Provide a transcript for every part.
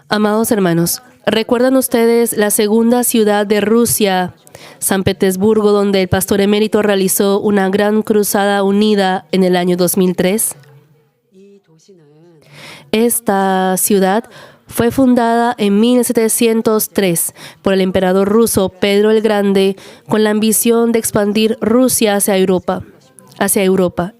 Amados hermanos, ¿recuerdan ustedes la segunda ciudad de Rusia, San Petersburgo, donde el pastor emérito realizó una gran cruzada unida en el año 2003? Esta ciudad fue fundada en 1703 por el emperador ruso Pedro el Grande con la ambición de expandir Rusia hacia Europa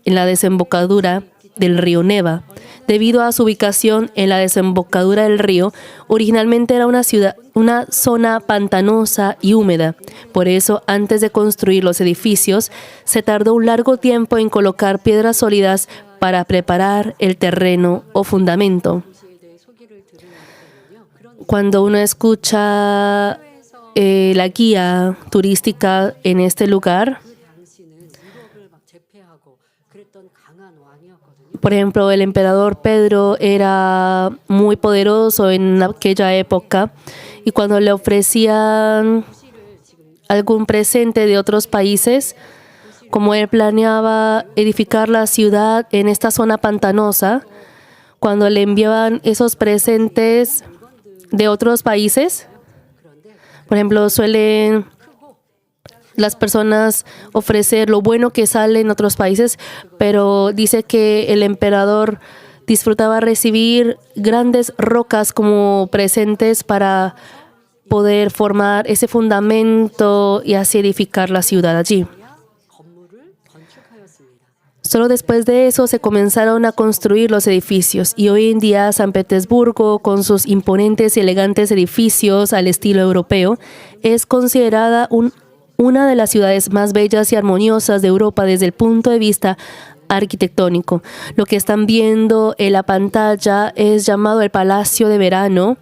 en la desembocadura del río Neva. Debido a su ubicación en la desembocadura del río, originalmente era una zona pantanosa y húmeda. Por eso, antes de construir los edificios, se tardó un largo tiempo en colocar piedras sólidas para preparar el terreno o fundamento. Cuando uno escucha la guía turística en este lugar, por ejemplo, el emperador Pedro era muy poderoso en aquella época y cuando le ofrecían algún presente de otros países, como él planeaba edificar la ciudad en esta zona pantanosa, cuando le enviaban esos presentes de otros países, por ejemplo, suelen las personas ofrecer lo bueno que sale en otros países, pero dice que el emperador disfrutaba recibir grandes rocas como presentes para poder formar ese fundamento y así edificar la ciudad allí. Solo después de eso se comenzaron a construir los edificios y hoy en día San Petersburgo, con sus imponentes y elegantes edificios al estilo europeo, es considerada una de las ciudades más bellas y armoniosas de Europa desde el punto de vista arquitectónico. Lo que están viendo en la pantalla es llamado el Palacio de Verano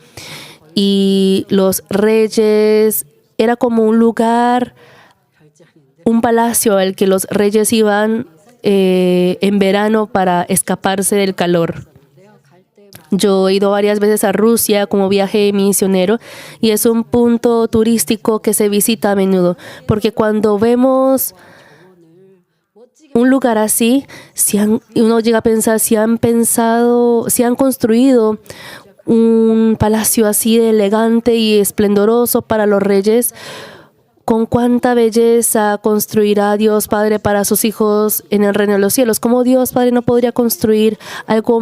y los reyes era como un lugar, un palacio al que los reyes iban en verano para escaparse del calor. Yo he ido varias veces a Rusia como viaje misionero y es un punto turístico que se visita a menudo, porque cuando vemos un lugar así, uno llega a pensar si han construido un palacio así de elegante y esplendoroso para los reyes, con cuánta belleza construirá Dios Padre para sus hijos en el reino de los cielos. ¿Cómo Dios Padre no podría construir algo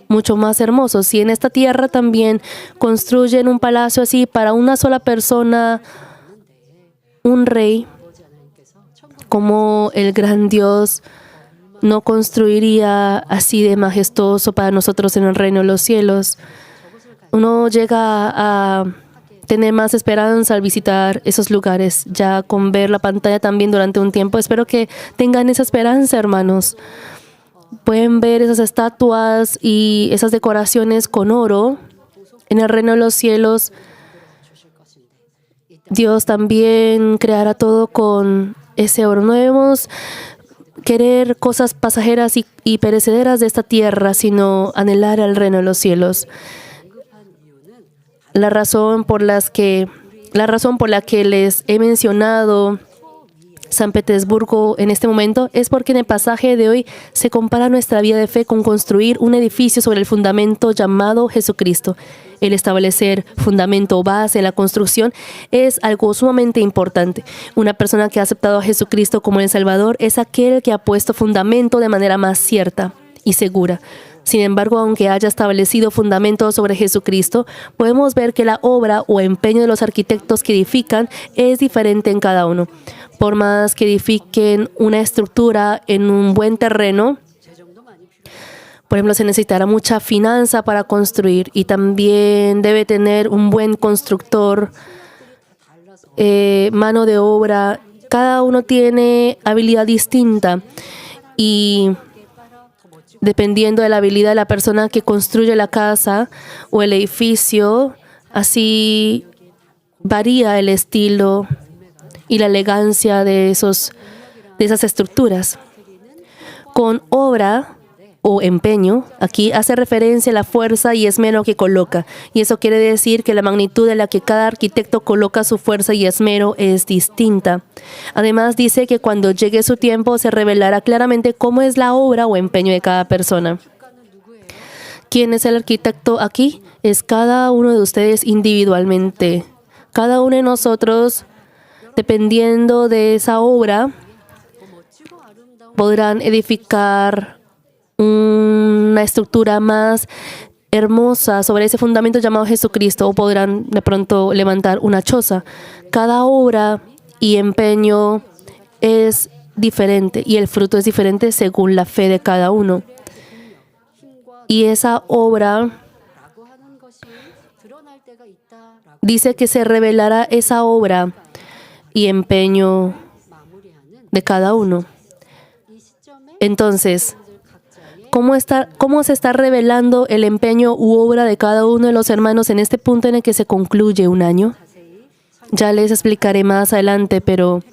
mucho más hermoso? Si en esta tierra también construyen un palacio así para una sola persona, un rey, como el gran Dios no construiría así de majestuoso para nosotros en el reino de los cielos. Uno llega a tener más esperanza al visitar esos lugares, ya con ver la pantalla también durante un tiempo. Espero que tengan esa esperanza, hermanos. Pueden ver esas estatuas y esas decoraciones con oro. En el reino de los cielos, Dios también creará todo con ese oro. No debemos querer cosas pasajeras y perecederas de esta tierra, sino anhelar al reino de los cielos. La razón por la que les he mencionado San Petersburgo en este momento es porque en el pasaje de hoy se compara nuestra vida de fe con construir un edificio sobre el fundamento llamado Jesucristo. El establecer fundamento o base en la construcción es algo sumamente importante. Una persona que ha aceptado a Jesucristo como el Salvador es aquel que ha puesto fundamento de manera más cierta y segura. Sin embargo, aunque haya establecido fundamentos sobre Jesucristo, podemos ver que la obra o empeño de los arquitectos que edifican es diferente en cada uno. Por más que edifiquen una estructura en un buen terreno, por ejemplo, se necesitará mucha finanza para construir y también debe tener un buen constructor, mano de obra. Cada uno tiene habilidad distinta y dependiendo de la habilidad de la persona que construye la casa o el edificio, así varía el estilo y la elegancia de esas estructuras. Con obra o empeño, aquí hace referencia a la fuerza y esmero que coloca. Y eso quiere decir que la magnitud en la que cada arquitecto coloca su fuerza y esmero es distinta. Además, dice que cuando llegue su tiempo se revelará claramente cómo es la obra o empeño de cada persona. ¿Quién es el arquitecto aquí? es cada uno de ustedes individualmente. Cada uno de nosotros, dependiendo de esa obra, podrán edificar una estructura más hermosa sobre ese fundamento llamado Jesucristo, o podrán de pronto levantar una choza. Cada obra y empeño es diferente y el fruto es diferente según la fe de cada uno. Y esa obra dice que se revelará esa obra y empeño de cada uno. Entonces, ¿cómo se está revelando el empeño u obra de cada uno de los hermanos en este punto en el que se concluye un año? Ya les explicaré más adelante, pero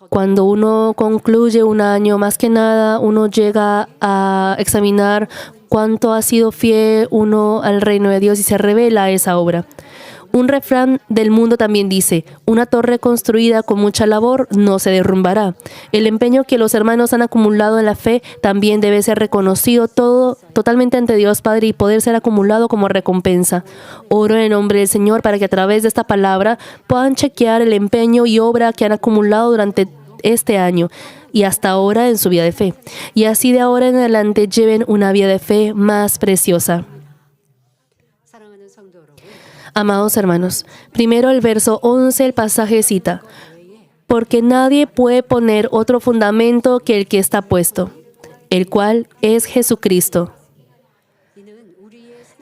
cuando uno concluye un año, más que nada, uno llega a examinar cuánto ha sido fiel uno al reino de Dios y se revela esa obra. Un refrán del mundo también dice: una torre construida con mucha labor no se derrumbará. El empeño que los hermanos han acumulado en la fe también debe ser reconocido totalmente ante Dios Padre y poder ser acumulado como recompensa. Oro en el nombre del Señor para que a través de esta palabra puedan chequear el empeño y obra que han acumulado durante este año y hasta ahora en su vida de fe. Y así de ahora en adelante lleven una vida de fe más preciosa. Amados hermanos, primero el verso 11, el pasaje cita: porque nadie puede poner otro fundamento que el que está puesto, el cual es Jesucristo.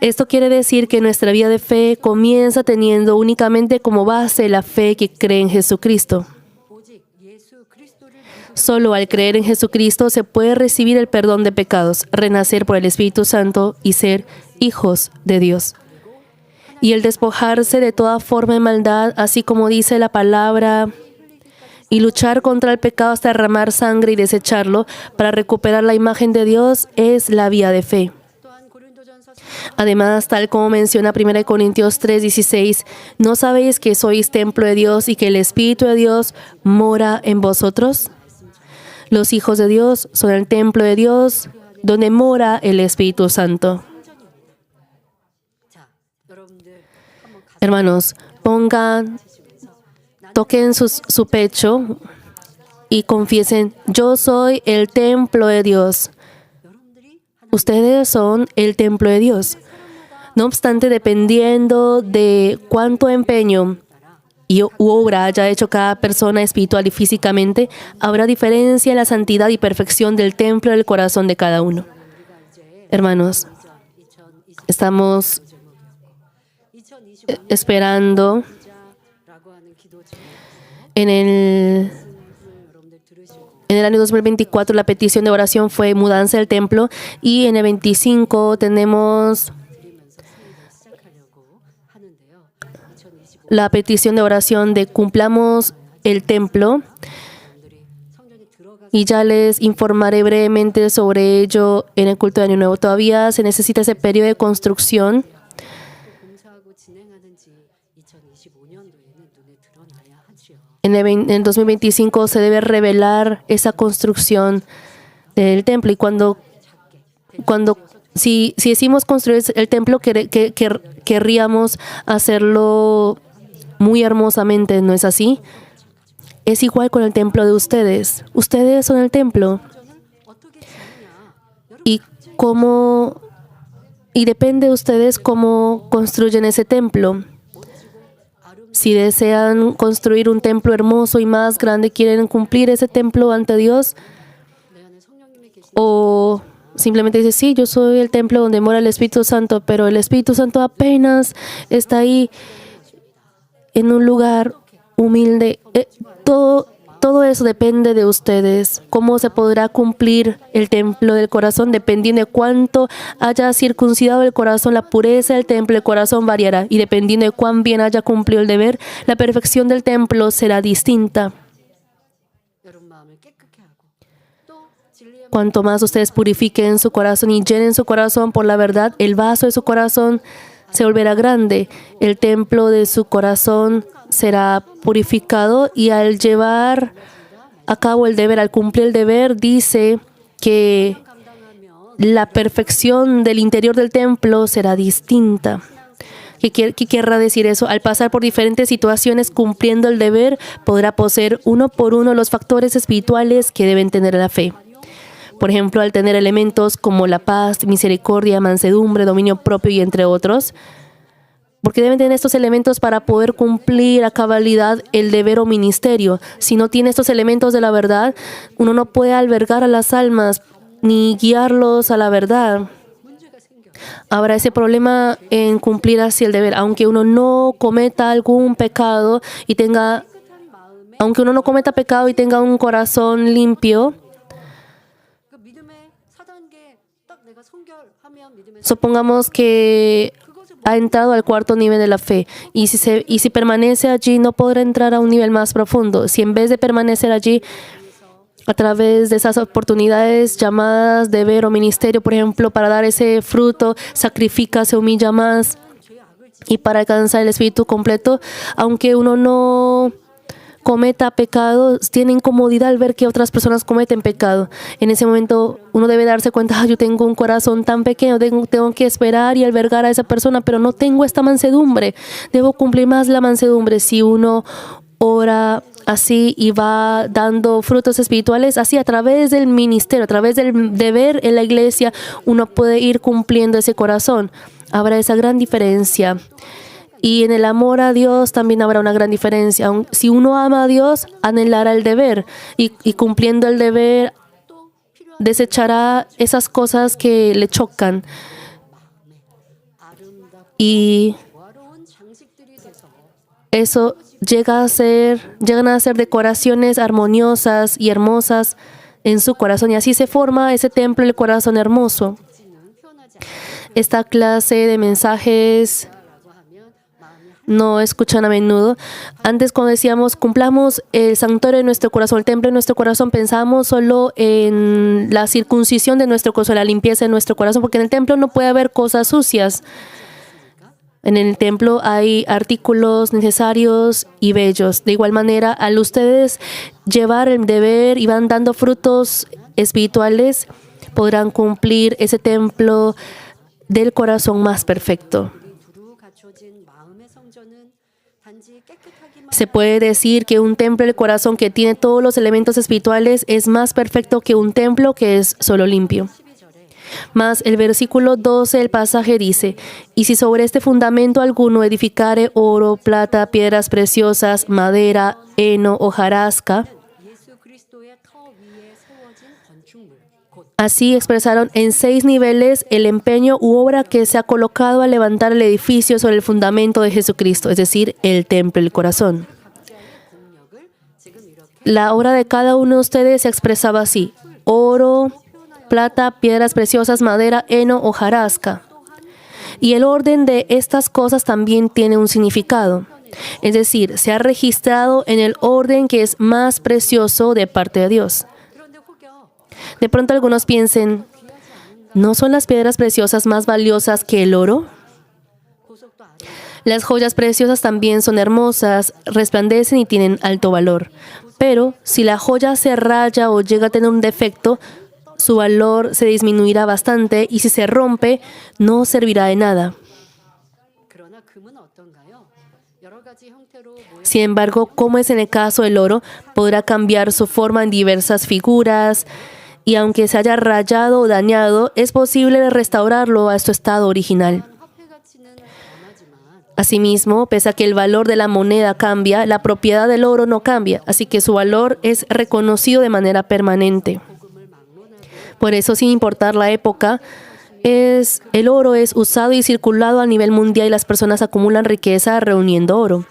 Esto quiere decir que nuestra vida de fe comienza teniendo únicamente como base la fe que cree en Jesucristo. Solo al creer en Jesucristo se puede recibir el perdón de pecados, renacer por el Espíritu Santo y ser hijos de Dios. Y el despojarse de toda forma de maldad, así como dice la palabra, y luchar contra el pecado hasta derramar sangre y desecharlo para recuperar la imagen de Dios, es la vía de fe. Además, tal como menciona 1 Corintios 3:16, ¿no sabéis que sois templo de Dios y que el Espíritu de Dios mora en vosotros? Los hijos de Dios son el templo de Dios, donde mora el Espíritu Santo. Hermanos, toquen su pecho y confiesen: yo soy el templo de Dios. Ustedes son el templo de Dios. No obstante, dependiendo de cuánto empeño y obra haya hecho cada persona espiritual y físicamente, habrá diferencia en la santidad y perfección del templo del corazón de cada uno. Hermanos, estamos esperando en el año 2024 la petición de oración fue mudanza del templo, y en el 25 tenemos la petición de oración de cumplamos el templo, y ya les informaré brevemente sobre ello en el culto de Año Nuevo. Todavía se necesita ese periodo de construcción. En el 2025 se debe revelar esa construcción del templo, y si decimos construir el templo, querríamos hacerlo muy hermosamente, ¿no es así? Es igual con el templo de ustedes. Ustedes son el templo. Y depende de ustedes cómo construyen ese templo. Si desean construir un templo hermoso y más grande, quieren cumplir ese templo ante Dios, o simplemente dice: sí, yo soy el templo donde mora el Espíritu Santo, pero el Espíritu Santo apenas está ahí en un lugar humilde. Todo eso depende de ustedes. ¿Cómo se podrá cumplir el templo del corazón? Dependiendo de cuánto haya circuncidado el corazón, la pureza del templo del corazón variará. Y dependiendo de cuán bien haya cumplido el deber, la perfección del templo será distinta. Cuanto más ustedes purifiquen su corazón y llenen su corazón por la verdad, el vaso de su corazón se volverá grande. El templo de su corazón será purificado, y al llevar a cabo el deber, al cumplir el deber, dice que la perfección del interior del templo será distinta. ¿Qué querrá decir eso? Al pasar por diferentes situaciones cumpliendo el deber, podrá poseer uno por uno los factores espirituales que deben tener la fe. Por ejemplo, al tener elementos como la paz, misericordia, mansedumbre, dominio propio y entre otros, porque deben tener estos elementos para poder cumplir a cabalidad el deber o ministerio. Si no tiene estos elementos de la verdad, uno no puede albergar a las almas ni guiarlos a la verdad. Habrá ese problema en cumplir así el deber, aunque uno no cometa algún pecado y tenga, aunque uno no cometa pecado y tenga un corazón limpio. Supongamos que ha entrado al cuarto nivel de la fe y si permanece allí no podrá entrar a un nivel más profundo. Si en vez de permanecer allí a través de esas oportunidades llamadas deber o ministerio, por ejemplo, para dar ese fruto, sacrifica, se humilla más y para alcanzar el espíritu completo, aunque uno no cometa pecado, tiene incomodidad al ver que otras personas cometen pecado. En ese momento uno debe darse cuenta, yo tengo un corazón tan pequeño, tengo que esperar y albergar a esa persona, pero no tengo esta mansedumbre. Debo cumplir más la mansedumbre. Si uno ora así y va dando frutos espirituales, así a través del ministerio, a través del deber en la iglesia, uno puede ir cumpliendo ese corazón. Habrá esa gran diferencia. Y en el amor a Dios también habrá una gran diferencia. Si uno ama a Dios, anhelará el deber y cumpliendo el deber desechará esas cosas que le chocan. Y eso llegan a ser decoraciones armoniosas y hermosas en su corazón. Y así se forma ese templo, el corazón hermoso. Esta clase de mensajes no escuchan a menudo. Antes, cuando decíamos cumplamos el santuario de nuestro corazón, el templo de nuestro corazón, pensábamos solo en la circuncisión de nuestro corazón, la limpieza de nuestro corazón, porque en el templo no puede haber cosas sucias. En el templo hay artículos necesarios y bellos. De igual manera, al ustedes llevar el deber y van dando frutos espirituales, podrán cumplir ese templo del corazón más perfecto. Se puede decir que un templo del corazón que tiene todos los elementos espirituales es más perfecto que un templo que es solo limpio. Mas el versículo 12 del pasaje dice, y si sobre este fundamento alguno edificare oro, plata, piedras preciosas, madera, heno, hojarasca. Así expresaron en 6 niveles el empeño u obra que se ha colocado a levantar el edificio sobre el fundamento de Jesucristo, es decir, el templo del corazón. La obra de cada uno de ustedes se expresaba así: oro, plata, piedras preciosas, madera, heno, hojarasca. Y el orden de estas cosas también tiene un significado. Es decir, se ha registrado en el orden que es más precioso de parte de Dios. De pronto algunos piensen, ¿no son las piedras preciosas más valiosas que el oro? Las joyas preciosas también son hermosas, resplandecen y tienen alto valor. Pero si la joya se raya o llega a tener un defecto, su valor se disminuirá bastante y si se rompe, no servirá de nada. Sin embargo, como es en el caso del oro, podrá cambiar su forma en diversas figuras y aunque se haya rayado o dañado, es posible restaurarlo a su estado original. Asimismo, pese a que el valor de la moneda cambia, la propiedad del oro no cambia, así que su valor es reconocido de manera permanente. Por eso, sin importar la época, el oro es usado y circulado a nivel mundial y las personas acumulan riqueza reuniendo oro.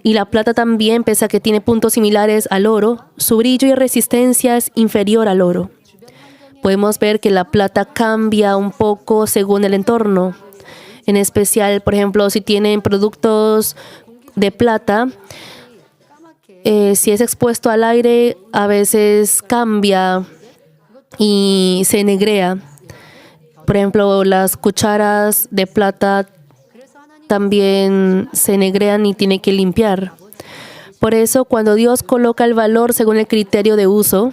Y la plata también, pese a que tiene puntos similares al oro, su brillo y resistencia es inferior al oro. Podemos ver que la plata cambia un poco según el entorno. En especial, por ejemplo, si tienen productos de plata, si es expuesto al aire, a veces cambia y se negrea. Por ejemplo, las cucharas de plata también se negrean y tiene que limpiar. Por eso, cuando Dios coloca el valor según el criterio de uso,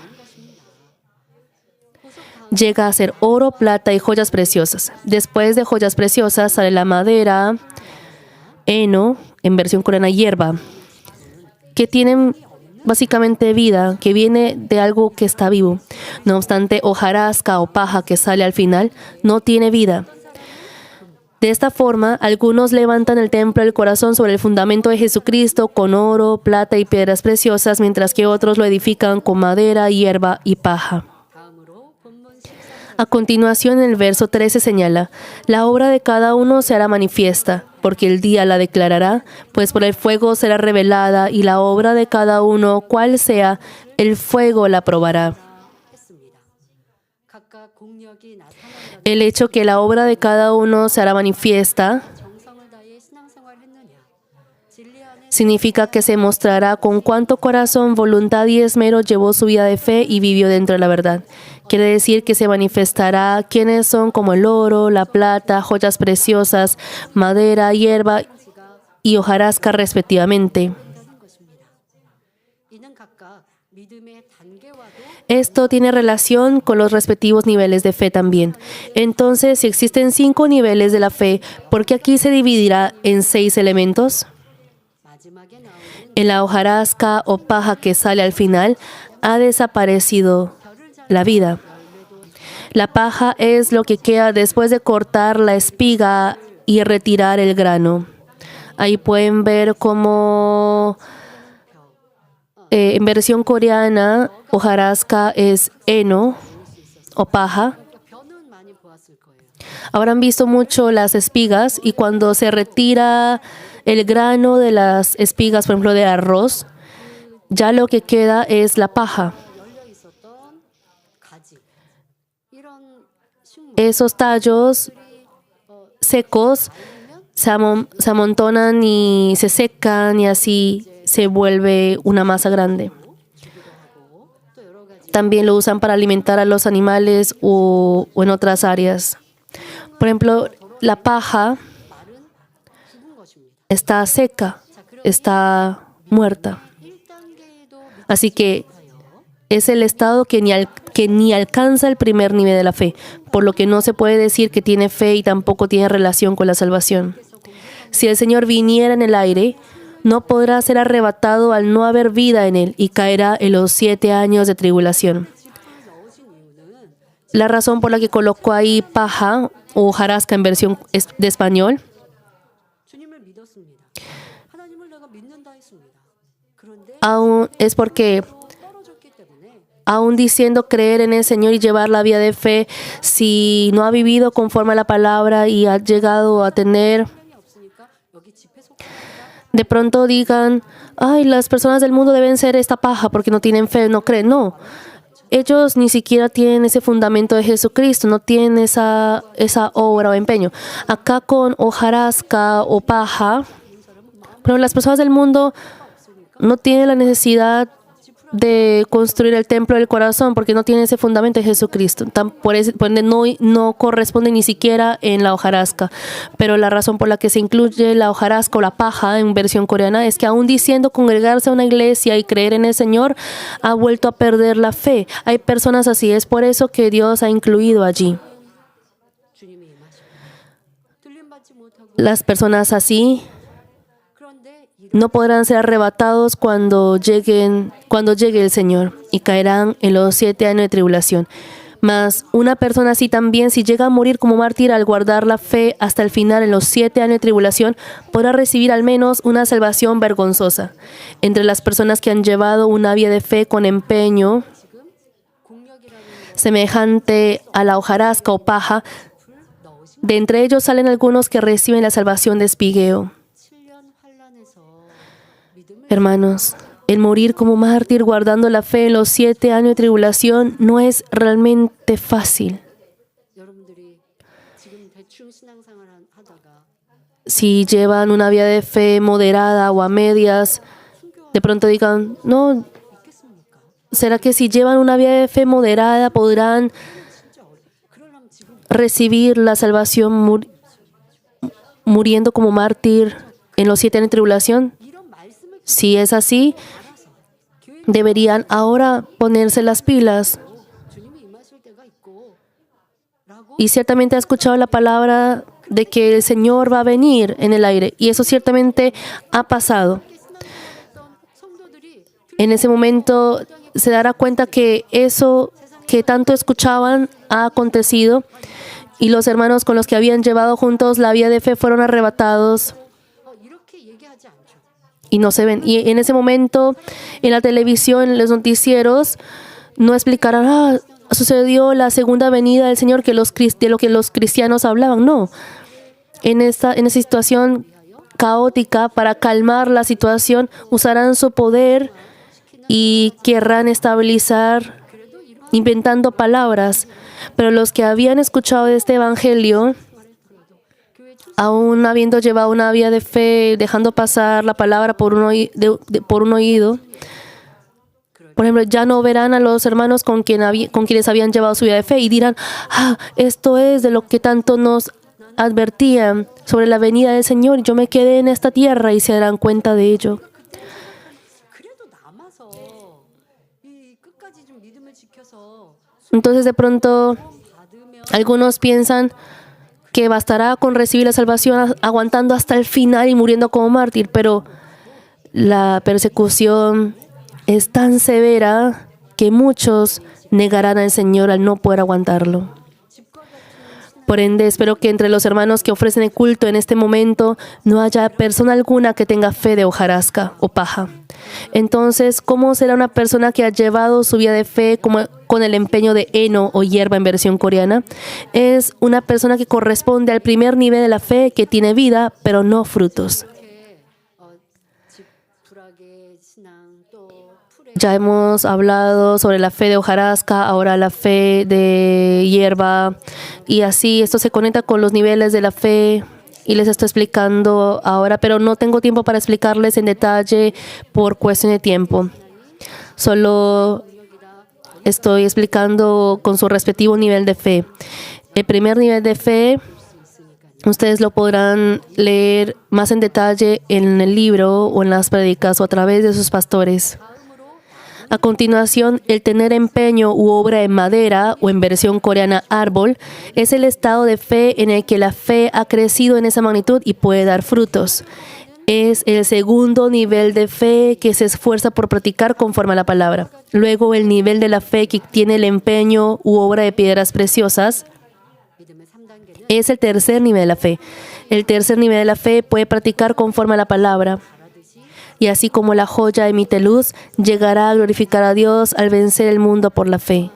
llega a ser oro, plata y joyas preciosas. Después de joyas preciosas sale la madera, heno, en versión coreana hierba, que tienen básicamente vida, que viene de algo que está vivo. No obstante, hojarasca o paja que sale al final no tiene vida. De esta forma, algunos levantan el templo del corazón sobre el fundamento de Jesucristo con oro, plata y piedras preciosas, mientras que otros lo edifican con madera, hierba y paja. A continuación, en el verso 13 señala: la obra de cada uno se hará manifiesta, porque el día la declarará, pues por el fuego será revelada, y la obra de cada uno, cual sea, el fuego la probará. El hecho que la obra de cada uno se hará manifiesta significa que se mostrará con cuánto corazón, voluntad y esmero llevó su vida de fe y vivió dentro de la verdad. Quiere decir que se manifestará quiénes son como el oro, la plata, joyas preciosas, madera, hierba y hojarasca respectivamente. Esto tiene relación con los respectivos niveles de fe también. Entonces, si existen 5 niveles de la fe, ¿por qué aquí se dividirá en 6 elementos? En la hojarasca o paja que sale al final, ha desaparecido la vida. La paja es lo que queda después de cortar la espiga y retirar el grano. Ahí pueden ver cómo en versión coreana, hojarasca es heno o paja. Habrán visto mucho las espigas y cuando se retira el grano de las espigas, por ejemplo, de arroz, ya lo que queda es la paja. Esos tallos secos se amontonan y se secan y así se vuelve una masa grande. También lo usan para alimentar a los animales o en otras áreas. Por ejemplo, la paja está seca, está muerta. Así que es el estado que ni alcanza el primer nivel de la fe, por lo que no se puede decir que tiene fe y tampoco tiene relación con la salvación. Si el Señor viniera en el aire, no podrá ser arrebatado al no haber vida en él y caerá en los 7 años de tribulación. La razón por la que colocó ahí paja o hojarasca en versión de español es porque aún diciendo creer en el Señor y llevar la vida de fe, si no ha vivido conforme a la palabra y ha llegado a tener, de pronto digan, ay, las personas del mundo deben ser esta paja porque no tienen fe, no creen. No, ellos ni siquiera tienen ese fundamento de Jesucristo, no tienen esa obra o empeño. Acá con hojarasca o paja, pero las personas del mundo no tienen la necesidad de construir el templo del corazón porque no tiene ese fundamento de Jesucristo. Por ende no corresponde ni siquiera en la hojarasca. Pero la razón por la que se incluye la hojarasca o la paja en versión coreana es que aún diciendo congregarse a una iglesia y creer en el Señor, ha vuelto a perder la fe. Hay personas así, es por eso que Dios ha incluido allí. Las personas así no podrán ser arrebatados cuando llegue el Señor y caerán en los 7 años de tribulación. Mas una persona así también, si llega a morir como mártir al guardar la fe hasta el final en los 7 años de tribulación, podrá recibir al menos una salvación vergonzosa. Entre las personas que han llevado una vida de fe con empeño semejante a la hojarasca o paja, de entre ellos salen algunos que reciben la salvación de espigueo. Hermanos, el morir como mártir guardando la fe en los 7 años de tribulación no es realmente fácil. Si llevan una vida de fe moderada o a medias, de pronto digan, no, ¿será que si llevan una vida de fe moderada podrán recibir la salvación muriendo como mártir en los 7 años de tribulación? Si es así, deberían ahora ponerse las pilas Y ciertamente ha escuchado la palabra de que el Señor va a venir en el aire. Y eso ciertamente ha pasado. En ese momento se dará cuenta que eso que tanto escuchaban ha acontecido. Y los hermanos con los que habían llevado juntos la vida de fe fueron arrebatados y no se ven. Y en ese momento, en la televisión, en los noticieros, no explicarán, sucedió la segunda venida del Señor de lo que los cristianos hablaban. No. En esa situación caótica, para calmar la situación, usarán su poder y querrán estabilizar inventando palabras. Pero los que habían escuchado de este evangelio, aún habiendo llevado una vida de fe, dejando pasar la palabra por un oído, por ejemplo, ya no verán a los hermanos con quienes habían llevado su vida de fe y dirán, esto es de lo que tanto nos advertían sobre la venida del Señor. Yo me quedé en esta tierra, y se darán cuenta de ello. Entonces de pronto algunos piensan que bastará con recibir la salvación aguantando hasta el final y muriendo como mártir, pero la persecución es tan severa que muchos negarán al Señor al no poder aguantarlo. Por ende, espero que entre los hermanos que ofrecen el culto en este momento no haya persona alguna que tenga fe de hojarasca o paja. Entonces, ¿cómo será una persona que ha llevado su vida de fe con el empeño de heno o hierba en versión coreana? Es una persona que corresponde al primer nivel de la fe, que tiene vida, pero no frutos. Ya hemos hablado sobre la fe de hojarasca, ahora la fe de hierba, y así esto se conecta con los niveles de la fe. Y les estoy explicando ahora, pero no tengo tiempo para explicarles en detalle por cuestión de tiempo. Solo estoy explicando con su respectivo nivel de fe. El primer nivel de fe, ustedes lo podrán leer más en detalle en el libro o en las prédicas o a través de sus pastores. A continuación, el tener empeño u obra en madera, o en versión coreana árbol, es el estado de fe en el que la fe ha crecido en esa magnitud y puede dar frutos. Es el segundo nivel de fe que se esfuerza por practicar conforme a la palabra. Luego, el nivel de la fe que tiene el empeño u obra de piedras preciosas es el tercer nivel de la fe. El tercer nivel de la fe puede practicar conforme a la palabra. Y así como la joya emite luz, llegará a glorificar a Dios al vencer el mundo por la fe.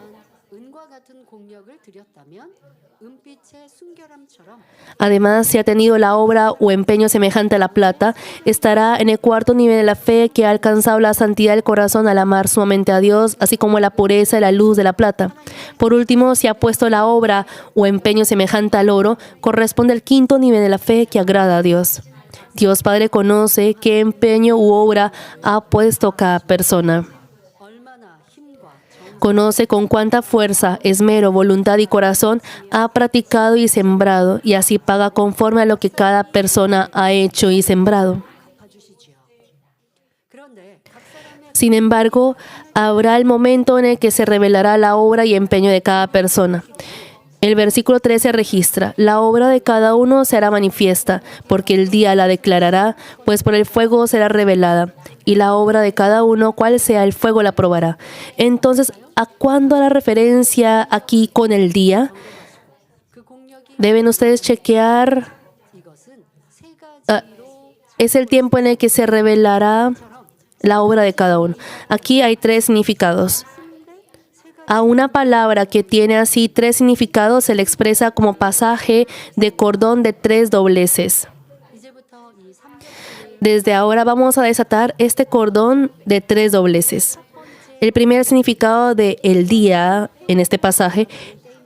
Además, si ha tenido la obra o empeño semejante a la plata, estará en el cuarto nivel de la fe, que ha alcanzado la santidad del corazón al amar sumamente a Dios, así como la pureza y la luz de la plata. Por último, si ha puesto la obra o empeño semejante al oro, corresponde al quinto nivel de la fe, que agrada a Dios. Dios Padre conoce qué empeño u obra ha puesto cada persona. Conoce con cuánta fuerza, esmero, voluntad y corazón ha practicado y sembrado, y así paga conforme a lo que cada persona ha hecho y sembrado. Sin embargo, habrá el momento en el que se revelará la obra y empeño de cada persona. El versículo 13 registra: la obra de cada uno será manifiesta, porque el día la declarará, pues por el fuego será revelada, y la obra de cada uno, cual sea el fuego, la probará. Entonces, ¿a cuándo hará referencia aquí con el día? Deben ustedes chequear. Es el tiempo en el que se revelará la obra de cada uno. Aquí hay tres significados. A una palabra que tiene así tres significados se le expresa como pasaje de cordón de tres dobleces. Desde ahora vamos a desatar este cordón de tres dobleces. El primer significado de el día en este pasaje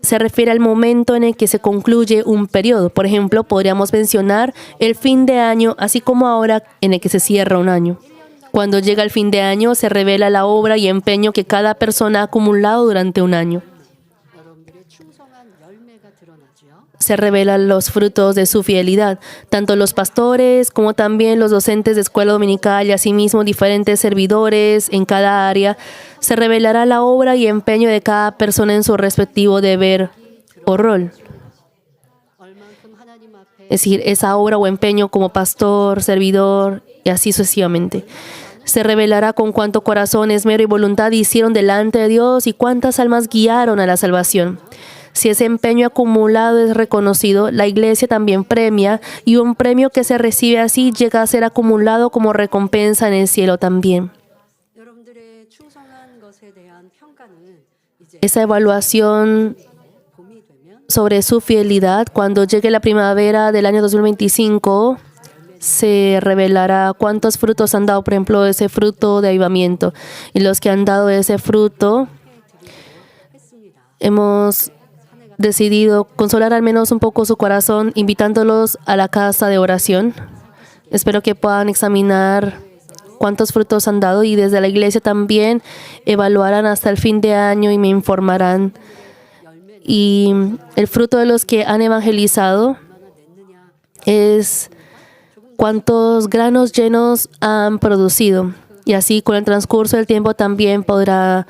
se refiere al momento en el que se concluye un periodo. Por ejemplo, podríamos mencionar el fin de año, así como ahora en el que se cierra un año. Cuando llega el fin de año, se revela la obra y empeño que cada persona ha acumulado durante un año. Se revelan los frutos de su fidelidad. Tanto los pastores como también los docentes de escuela dominical y asimismo diferentes servidores en cada área. Se revelará la obra y empeño de cada persona en su respectivo deber o rol. Es decir, esa obra o empeño como pastor, servidor y así sucesivamente. Se revelará con cuánto corazón, esmero y voluntad hicieron delante de Dios y cuántas almas guiaron a la salvación. Si ese empeño acumulado es reconocido, la iglesia también premia, y un premio que se recibe así llega a ser acumulado como recompensa en el cielo también. Esa evaluación sobre su fidelidad, cuando llegue la primavera del año 2025, se revelará cuántos frutos han dado, por ejemplo, ese fruto de avivamiento. Y los que han dado ese fruto, hemos decidido consolar al menos un poco su corazón, invitándolos a la casa de oración. Espero que puedan examinar cuántos frutos han dado, y desde la iglesia también evaluarán hasta el fin de año y me informarán. Y el fruto de los que han evangelizado es cuántos granos llenos han producido. Y así con el transcurso del tiempo también podrá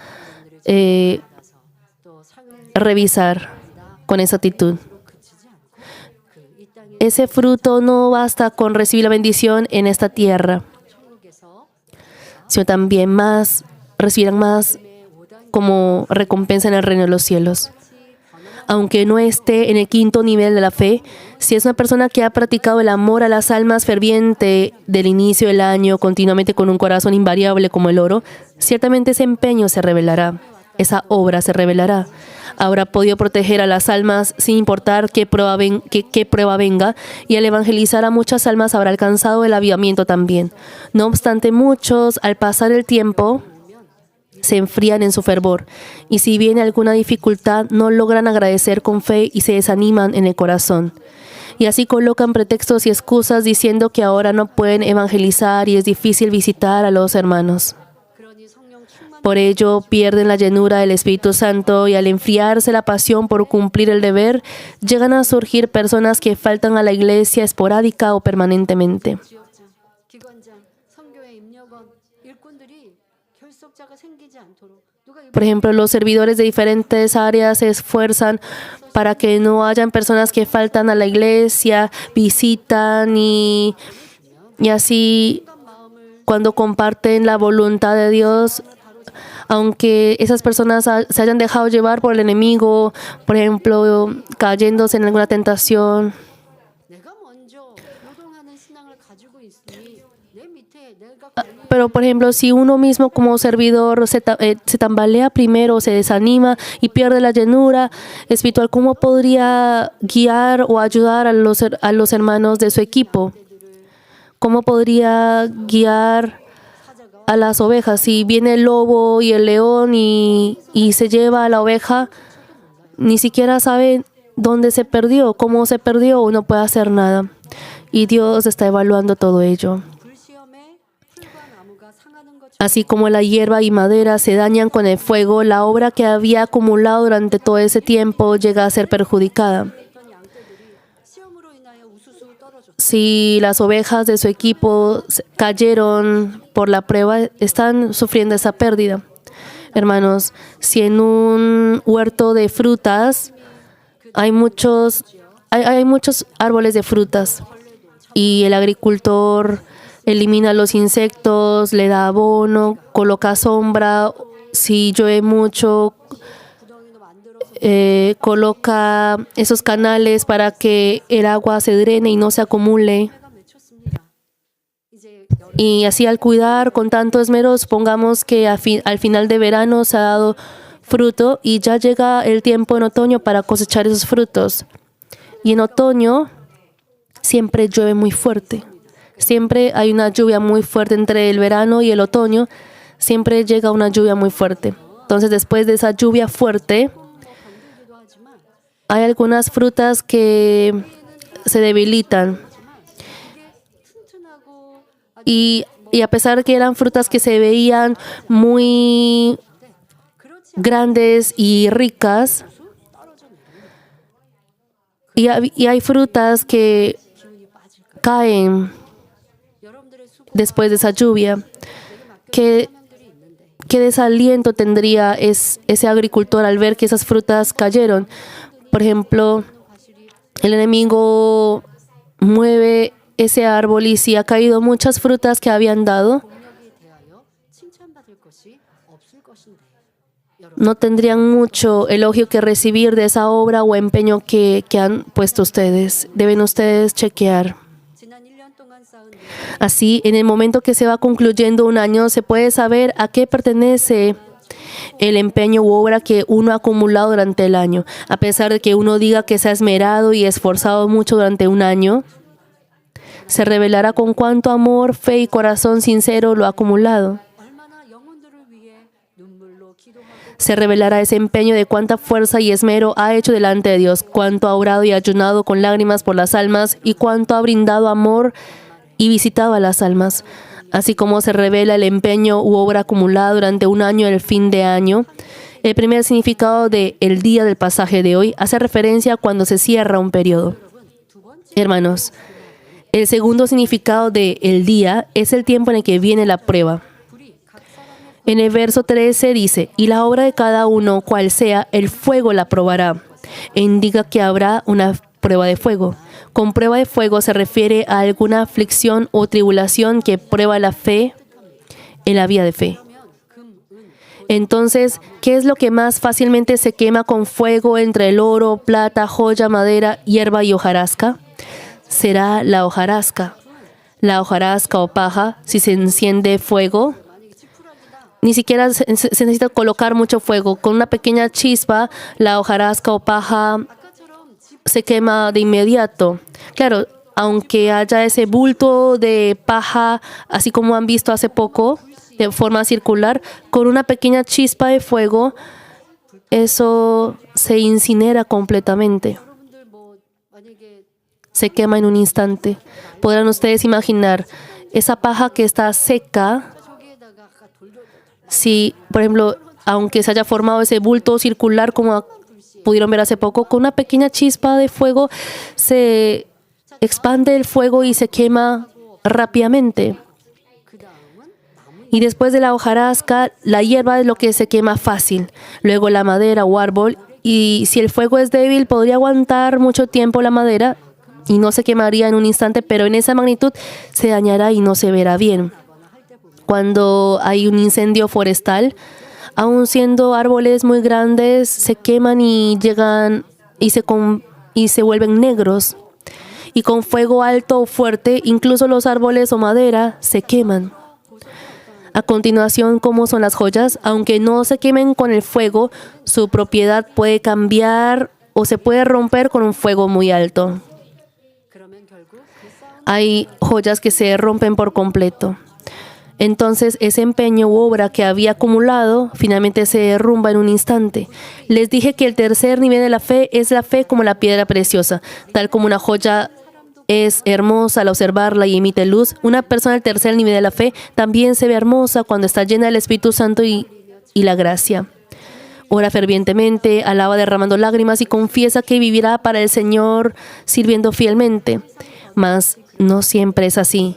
revisar con exactitud. Ese fruto no basta con recibir la bendición en esta tierra, sino también recibirán más como recompensa en el reino de los cielos. Aunque no esté en el quinto nivel de la fe, si es una persona que ha practicado el amor a las almas ferviente del inicio del año, continuamente con un corazón invariable como el oro, ciertamente ese empeño se revelará, esa obra se revelará. Habrá podido proteger a las almas sin importar qué prueba venga, y al evangelizar a muchas almas habrá alcanzado el avivamiento también. No obstante, muchos, al pasar el tiempo, se enfrían en su fervor, y si viene alguna dificultad, no logran agradecer con fe y se desaniman en el corazón. Y así colocan pretextos y excusas diciendo que ahora no pueden evangelizar y es difícil visitar a los hermanos. Por ello, pierden la llenura del Espíritu Santo, y al enfriarse la pasión por cumplir el deber, llegan a surgir personas que faltan a la iglesia esporádica o permanentemente. Por ejemplo, los servidores de diferentes áreas se esfuerzan para que no hayan personas que faltan a la iglesia, visitan y así cuando comparten la voluntad de Dios, aunque esas personas se hayan dejado llevar por el enemigo, por ejemplo, cayéndose en alguna tentación. Pero, por ejemplo, si uno mismo como servidor se tambalea primero, se desanima y pierde la llenura espiritual, ¿cómo podría guiar o ayudar a los hermanos de su equipo? ¿Cómo podría guiar a las ovejas? Si viene el lobo y el león y se lleva a la oveja, ni siquiera sabe dónde se perdió, cómo se perdió, o no puede hacer nada. Y Dios está evaluando todo ello. Así como la hierba y madera se dañan con el fuego, la obra que había acumulado durante todo ese tiempo llega a ser perjudicada. Si las ovejas de su equipo cayeron por la prueba, están sufriendo esa pérdida. Hermanos, si en un huerto de frutas hay muchos árboles de frutas y el agricultor elimina los insectos, le da abono, coloca sombra, si llueve mucho, coloca esos canales para que el agua se drene y no se acumule. Y así al cuidar con tanto esmero, supongamos que al final de verano se ha dado fruto y ya llega el tiempo en otoño para cosechar esos frutos. Y en otoño siempre llueve muy fuerte. Siempre hay una lluvia muy fuerte entre el verano y el otoño. Siempre llega una lluvia muy fuerte. Entonces, después de esa lluvia fuerte, hay algunas frutas que se debilitan. Y a pesar de que eran frutas que se veían muy grandes y ricas, y hay frutas que caen después de esa lluvia. ¿Qué desaliento tendría ese agricultor al ver que esas frutas cayeron? Por ejemplo, el enemigo mueve ese árbol y si ha caído muchas frutas que habían dado, no tendrían mucho elogio que recibir de esa obra o empeño que han puesto ustedes. Deben ustedes chequear. Así, en el momento que se va concluyendo un año, se puede saber a qué pertenece el empeño u obra que uno ha acumulado durante el año. A pesar de que uno diga que se ha esmerado y esforzado mucho durante un año, se revelará con cuánto amor, fe y corazón sincero lo ha acumulado. Se revelará ese empeño de cuánta fuerza y esmero ha hecho delante de Dios, cuánto ha orado y ayunado con lágrimas por las almas y cuánto ha brindado amor y visitado a las almas. Así como se revela el empeño u obra acumulada durante un año el fin de año. El primer significado de el día del pasaje de hoy hace referencia a cuando se cierra un periodo. Hermanos, el segundo significado de el día es el tiempo en el que viene la prueba. En el verso 13 dice, y la obra de cada uno, cual sea, el fuego la probará. E indica que habrá una prueba de fuego. Con prueba de fuego se refiere a alguna aflicción o tribulación que prueba la fe en la vía de fe. Entonces, ¿qué es lo que más fácilmente se quema con fuego entre el oro, plata, joya, madera, hierba y hojarasca? Será la hojarasca. La hojarasca o paja, si se enciende fuego, ni siquiera se necesita colocar mucho fuego. Con una pequeña chispa, la hojarasca o paja se quema de inmediato. Claro, aunque haya ese bulto de paja, así como han visto hace poco, de forma circular, con una pequeña chispa de fuego, eso se incinera completamente. Se quema en un instante. Podrán ustedes imaginar esa paja que está seca. Si, por ejemplo, aunque se haya formado ese bulto circular como pudieron ver hace poco, con una pequeña chispa de fuego se expande el fuego y se quema rápidamente. Y después de la hojarasca, la hierba es lo que se quema fácil. Luego la madera o árbol. Y si el fuego es débil, podría aguantar mucho tiempo la madera y no se quemaría en un instante, pero en esa magnitud se dañará y no se verá bien. Cuando hay un incendio forestal, aun siendo árboles muy grandes, se queman y llegan y se vuelven negros. Y con fuego alto o fuerte, incluso los árboles o madera se queman. A continuación, ¿cómo son las joyas? Aunque no se quemen con el fuego, su propiedad puede cambiar o se puede romper con un fuego muy alto. Hay joyas que se rompen por completo. Entonces, ese empeño u obra que había acumulado finalmente se derrumba en un instante. Les dije que el tercer nivel de la fe es la fe como la piedra preciosa. Tal como una joya es hermosa al observarla y emite luz, una persona del tercer nivel de la fe también se ve hermosa cuando está llena del Espíritu Santo y la gracia. Ora fervientemente, alaba derramando lágrimas y confiesa que vivirá para el Señor sirviendo fielmente. Mas no siempre es así.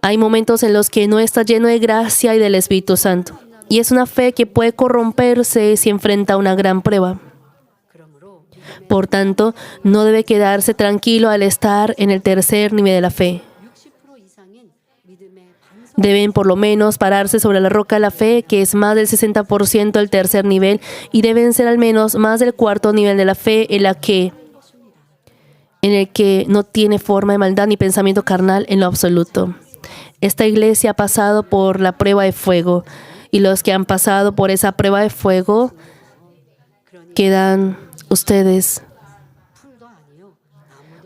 Hay momentos en los que no está lleno de gracia y del Espíritu Santo. Y es una fe que puede corromperse si enfrenta una gran prueba. Por tanto, no debe quedarse tranquilo al estar en el tercer nivel de la fe. Deben por lo menos pararse sobre la roca de la fe, que es más del 60% del tercer nivel, y deben ser al menos más del cuarto nivel de la fe en el que no tiene forma de maldad ni pensamiento carnal en lo absoluto. Esta iglesia ha pasado por la prueba de fuego, y los que han pasado por esa prueba de fuego quedan ustedes.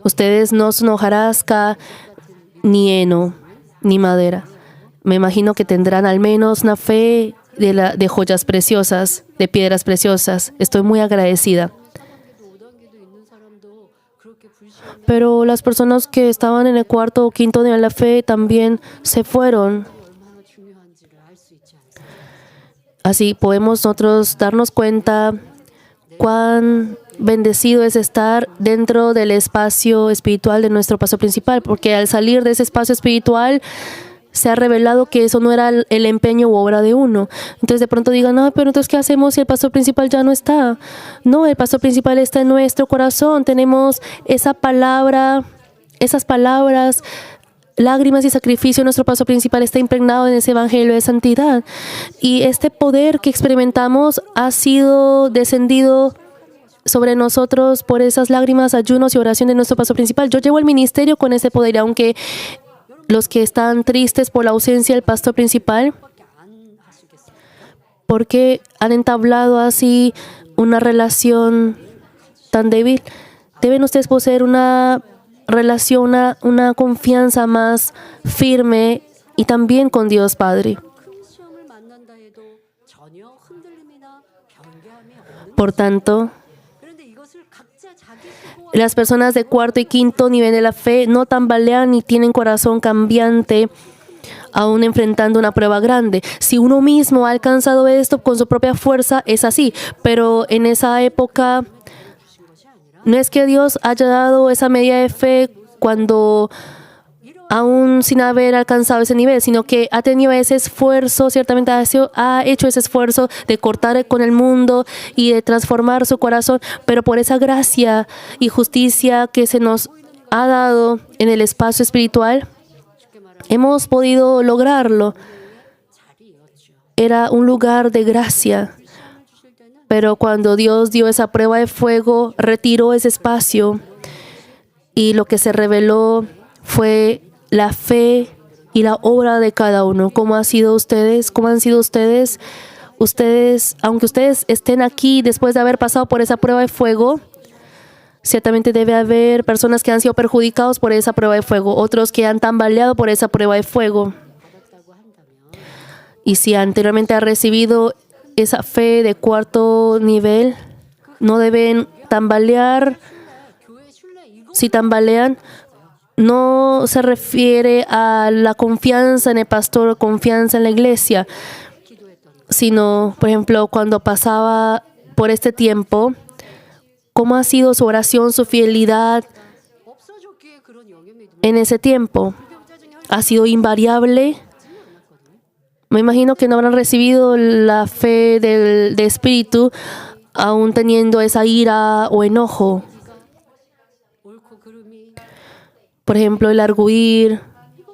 Ustedes no son hojarasca, ni heno, ni madera. Me imagino que tendrán al menos una fe de joyas preciosas, de piedras preciosas. Estoy muy agradecida. Pero las personas que estaban en el cuarto o quinto nivel de la fe también se fueron. Así podemos nosotros darnos cuenta cuán bendecido es estar dentro del espacio espiritual de nuestro paso principal, porque al salir de ese espacio espiritual se ha revelado que eso no era el empeño u obra de uno. Entonces de pronto digan, no, pero entonces ¿qué hacemos si el pastor principal ya no está? No, el pastor principal está en nuestro corazón. Tenemos esa palabra, esas palabras, lágrimas y sacrificio. Nuestro pastor principal está impregnado en ese evangelio de santidad. Y este poder que experimentamos ha sido descendido sobre nosotros por esas lágrimas, ayunos y oración de nuestro pastor principal. Yo llevo el ministerio con ese poder, aunque los que están tristes por la ausencia del pastor principal, porque han entablado así una relación tan débil, deben ustedes poseer una relación, una confianza más firme y también con Dios Padre. Por tanto, las personas de cuarto y quinto nivel de la fe no tambalean ni tienen corazón cambiante, aún enfrentando una prueba grande. Si uno mismo ha alcanzado esto con su propia fuerza, es así. Pero en esa época, no es que Dios haya dado esa medida de fe cuando aún sin haber alcanzado ese nivel, sino que ha tenido ese esfuerzo, ciertamente ha hecho ese esfuerzo de cortar con el mundo y de transformar su corazón, pero por esa gracia y justicia que se nos ha dado en el espacio espiritual, hemos podido lograrlo. Era un lugar de gracia, pero cuando Dios dio esa prueba de fuego, retiró ese espacio y lo que se reveló fue la fe y la obra de cada uno. ¿Cómo han sido ustedes? ¿Cómo han sido ustedes? Ustedes, aunque ustedes estén aquí después de haber pasado por esa prueba de fuego, ciertamente debe haber personas que han sido perjudicados por esa prueba de fuego, otros que han tambaleado por esa prueba de fuego. Y si anteriormente han recibido esa fe de cuarto nivel, no deben tambalear. Si tambalean, no se refiere a la confianza en el pastor, confianza en la iglesia, sino, por ejemplo, cuando pasaba por este tiempo, ¿cómo ha sido su oración, su fidelidad en ese tiempo? ¿Ha sido invariable? Me imagino que no habrán recibido la fe del Espíritu aún teniendo esa ira o enojo. Por ejemplo, el arguir,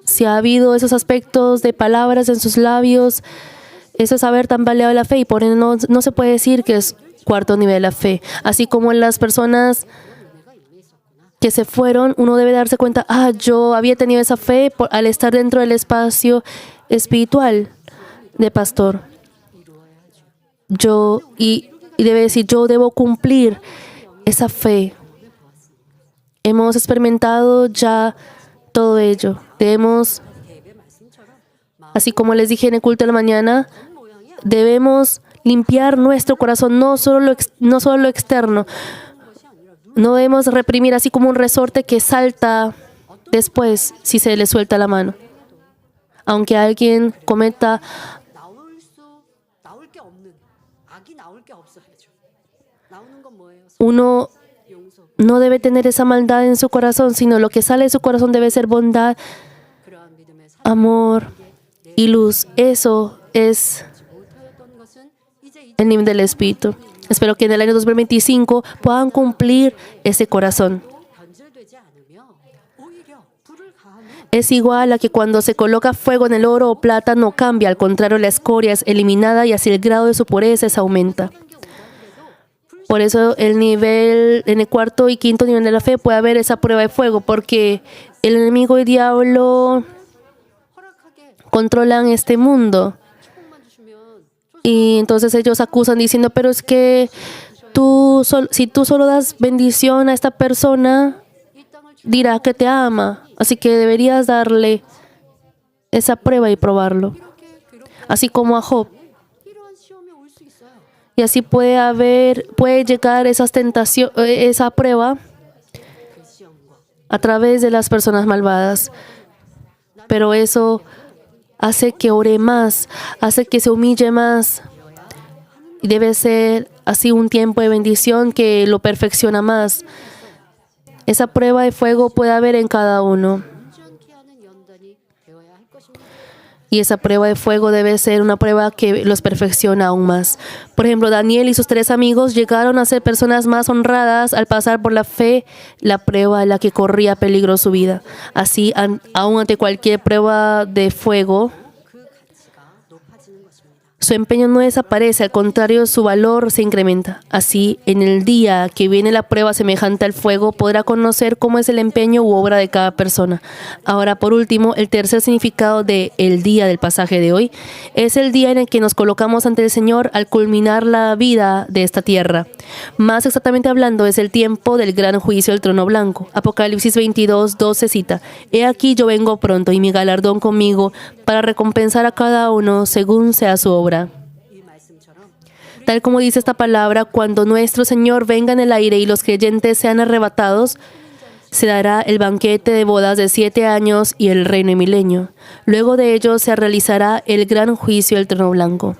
si ha habido esos aspectos de palabras en sus labios, eso es haber tambaleado la fe y por ende no se puede decir que es cuarto nivel de la fe. Así como en las personas que se fueron, uno debe darse cuenta, yo había tenido esa fe al estar dentro del espacio espiritual de pastor. Y debe decir, yo debo cumplir esa fe. Hemos experimentado ya todo ello. Debemos, así como les dije en el culto de la mañana, debemos limpiar nuestro corazón, no solo lo externo. No debemos reprimir así como un resorte que salta después si se le suelta la mano. Aunque alguien cometa uno no debe tener esa maldad en su corazón, sino lo que sale de su corazón debe ser bondad, amor y luz. Eso es el nivel del Espíritu. Espero que en el año 2025 puedan cumplir ese corazón. Es igual a que cuando se coloca fuego en el oro o plata no cambia, al contrario, la escoria es eliminada y así el grado de su pureza se aumenta. Por eso el nivel, en el cuarto y quinto nivel de la fe puede haber esa prueba de fuego, porque el enemigo y el diablo controlan este mundo. Y entonces ellos acusan diciendo, pero es que si tú solo das bendición a esta persona, dirá que te ama. Así que deberías darle esa prueba y probarlo. Así como a Job. Y así puede llegar esa prueba a través de las personas malvadas. Pero eso hace que ore más, hace que se humille más. Y debe ser así un tiempo de bendición que lo perfecciona más. Esa prueba de fuego puede haber en cada uno. Y esa prueba de fuego debe ser una prueba que los perfecciona aún más. Por ejemplo, Daniel y sus 3 amigos llegaron a ser personas más honradas al pasar por la fe, la prueba en la que corría peligro su vida. Así, aún ante cualquier prueba de fuego, su empeño no desaparece, al contrario, su valor se incrementa. Así, en el día que viene la prueba semejante al fuego, podrá conocer cómo es el empeño u obra de cada persona. Ahora, por último, el tercer significado de el día del pasaje de hoy es el día en el que nos colocamos ante el Señor al culminar la vida de esta tierra. Más exactamente hablando, es el tiempo del gran juicio del trono blanco. Apocalipsis 22:12 cita: He aquí yo vengo pronto y mi galardón conmigo para recompensar a cada uno según sea su obra. Tal como dice esta palabra, cuando nuestro Señor venga en el aire y los creyentes sean arrebatados, se dará el banquete de bodas de 7 años y el reino milenio. Luego de ello se realizará el gran juicio del trono blanco.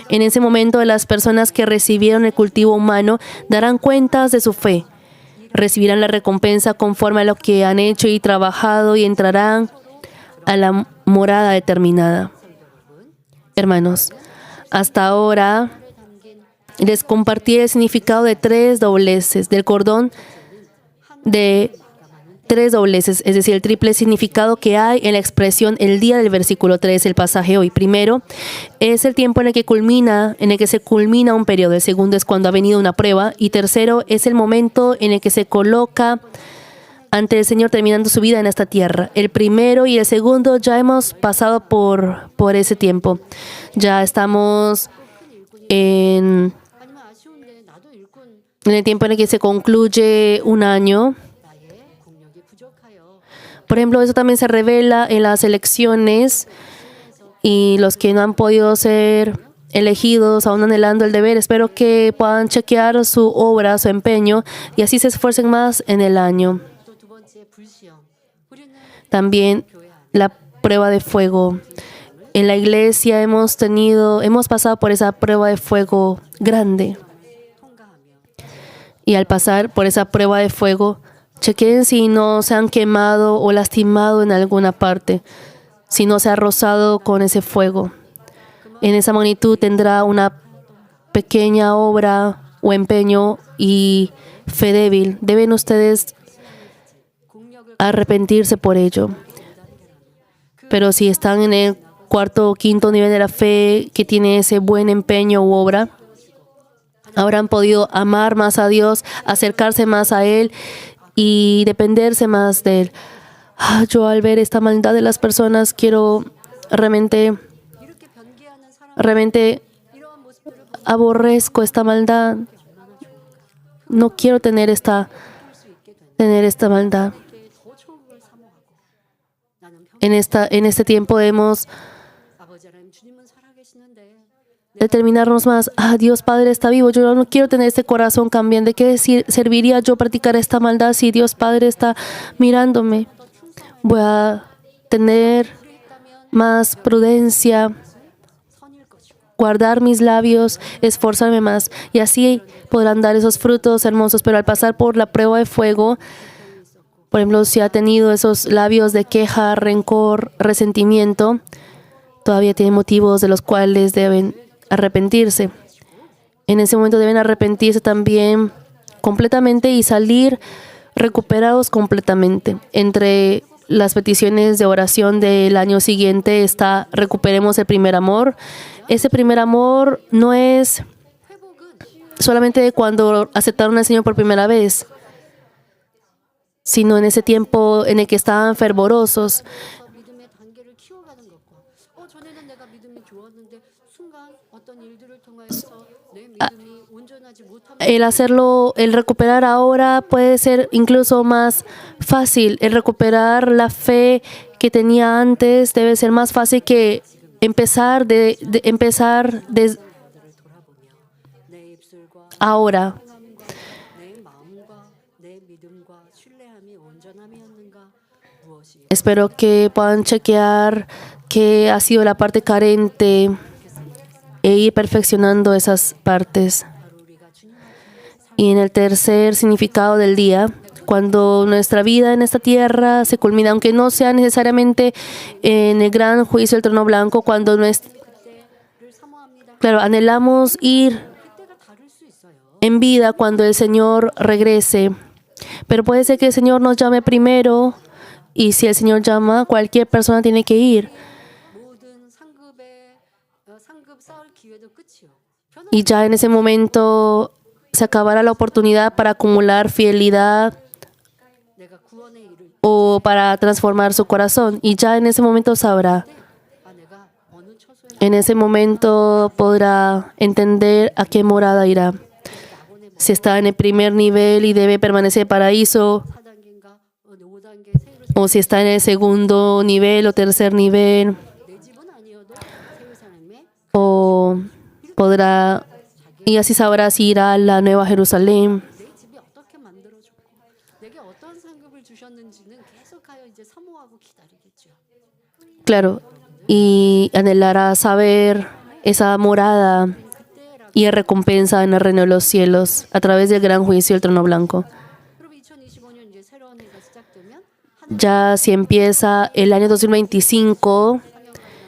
En ese momento, las personas que recibieron el cultivo humano darán cuentas de su fe. Recibirán la recompensa conforme a lo que han hecho y trabajado y entrarán a la morada determinada. Hermanos, hasta ahora les compartí el significado de 3 dobleces, del cordón de 3 dobleces, es decir, el triple significado que hay en la expresión el día del versículo 3, el pasaje hoy. Primero, es el tiempo en el que se culmina un periodo. El segundo es cuando ha venido una prueba. Y tercero, es el momento en el que se coloca ante el Señor terminando su vida en esta tierra. El primero y el segundo ya hemos pasado por ese tiempo. Ya estamos en el tiempo en el que se concluye un año. Por ejemplo, eso también se revela en las elecciones y los que no han podido ser elegidos, aún anhelando el deber. Espero que puedan chequear su obra, su empeño y así se esfuercen más en el año. También la prueba de fuego. En la iglesia hemos pasado por esa prueba de fuego grande. Y al pasar por esa prueba de fuego, chequen si no se han quemado o lastimado en alguna parte, si no se ha rozado con ese fuego. En esa magnitud tendrá una pequeña obra o empeño y fe débil. Deben ustedes arrepentirse por ello. Pero si están en el cuarto o quinto nivel de la fe que tiene ese buen empeño u obra, habrán podido amar más a Dios, acercarse más a Él y dependerse más de Él. Yo al ver esta maldad de las personas quiero realmente aborrezco esta maldad. No quiero tener esta maldad. En este tiempo debemos determinarnos más. Dios Padre está vivo. Yo no quiero tener este corazón cambiante. ¿De qué serviría yo practicar esta maldad si Dios Padre está mirándome? Voy a tener más prudencia, guardar mis labios, esforzarme más y así podrán dar esos frutos hermosos. Pero al pasar por la prueba de fuego, por ejemplo, si ha tenido esos labios de queja, rencor, resentimiento, todavía tiene motivos de los cuales deben arrepentirse. En ese momento deben arrepentirse también completamente y salir recuperados completamente. Entre las peticiones de oración del año siguiente está: recuperemos el primer amor. Ese primer amor no es solamente cuando aceptaron al Señor por primera vez, sino en ese tiempo en el que estaban fervorosos. El recuperar ahora puede ser incluso más fácil. El recuperar la fe que tenía antes debe ser más fácil que empezar ahora. Espero que puedan chequear qué ha sido la parte carente e ir perfeccionando esas partes. Y en el tercer significado del día, Cuando nuestra vida en esta tierra se culmina, aunque no sea necesariamente en el gran juicio del trono blanco, cuando claro, anhelamos ir en vida cuando el Señor regrese. Pero puede ser que el Señor nos llame primero, y si el Señor llama, cualquier persona tiene que ir. Y ya en ese momento se acabará la oportunidad para acumular fidelidad o para transformar su corazón. Y ya en ese momento sabrá. En ese momento podrá entender a qué morada irá. Si está en el primer nivel y debe permanecer en el paraíso, o si está en el segundo nivel o tercer nivel, o podrá, y así sabrá si irá a la Nueva Jerusalén. Claro, y anhelará saber esa morada y recompensa en el reino de los cielos a través del gran juicio del trono blanco. Ya si empieza el año 2025,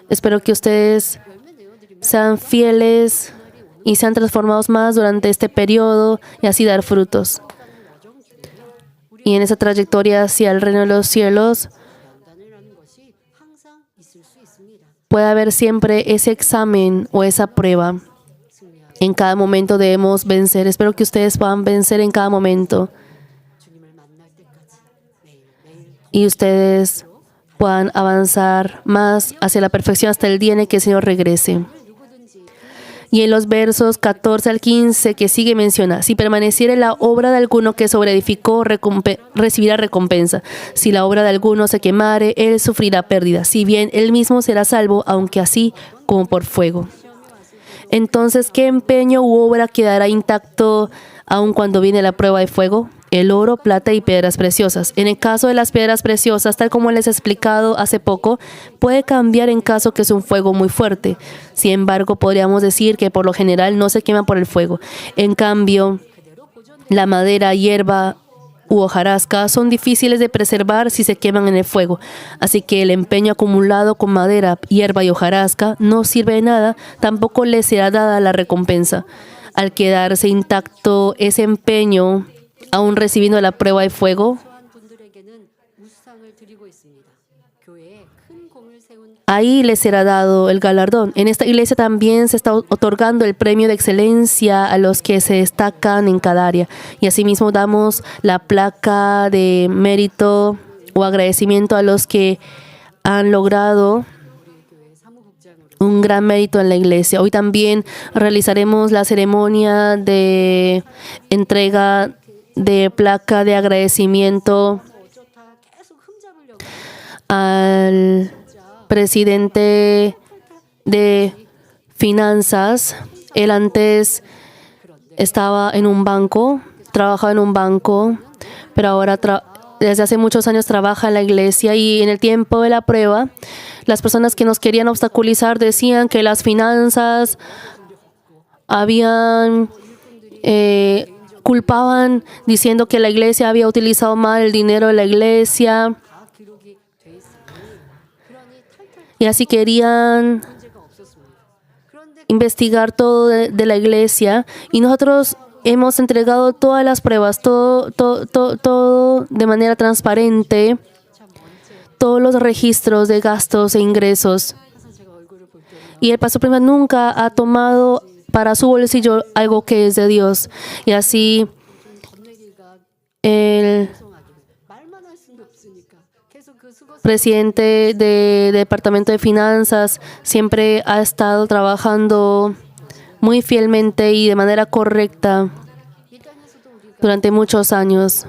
espero que ustedes sean fieles y sean transformados más durante este periodo y así dar frutos. Y en esa trayectoria hacia el reino de los cielos puede haber siempre ese examen o esa prueba. En cada momento debemos vencer. Espero que ustedes puedan vencer en cada momento. Y ustedes puedan avanzar más hacia la perfección hasta el día en el que el Señor regrese. Y en los versos 14 al 15 que sigue menciona: si permaneciere la obra de alguno que sobreedificó, recibirá recompensa. Si la obra de alguno se quemare, él sufrirá pérdida. Si bien él mismo será salvo, aunque así como por fuego. Entonces, ¿qué empeño u obra quedará intacto aun cuando viene la prueba de fuego? El oro, plata y piedras preciosas. En el caso de las piedras preciosas, tal como les he explicado hace poco, puede cambiar en caso que es un fuego muy fuerte. Sin embargo, podríamos decir que por lo general no se quema por el fuego. En cambio, la madera, hierba u hojarasca son difíciles de preservar si se queman en el fuego. Así que el empeño acumulado con madera, hierba y hojarasca no sirve de nada, tampoco le será dada la recompensa. Al quedarse intacto ese empeño, aún recibiendo la prueba de fuego, ahí les será dado el galardón. En esta iglesia también se está otorgando el premio de excelencia a los que se destacan en cada área. Y asimismo damos la placa de mérito o agradecimiento a los que han logrado un gran mérito en la iglesia. Hoy también realizaremos la ceremonia de entrega de placa de agradecimiento al presidente de finanzas. Él antes estaba en un banco, trabajaba en un banco, pero ahora desde hace muchos años trabaja en la iglesia. Y en el tiempo de la prueba, las personas que nos querían obstaculizar decían que las finanzas culpaban diciendo que la iglesia había utilizado mal el dinero de la iglesia. Y así querían investigar todo de la iglesia. Y nosotros hemos entregado todas las pruebas, todo de manera transparente, todos los registros de gastos e ingresos. Y el pastor Prima nunca ha tomado para su bolsillo algo que es de Dios. Y así el presidente del Departamento de Finanzas siempre ha estado trabajando muy fielmente y de manera correcta durante muchos años.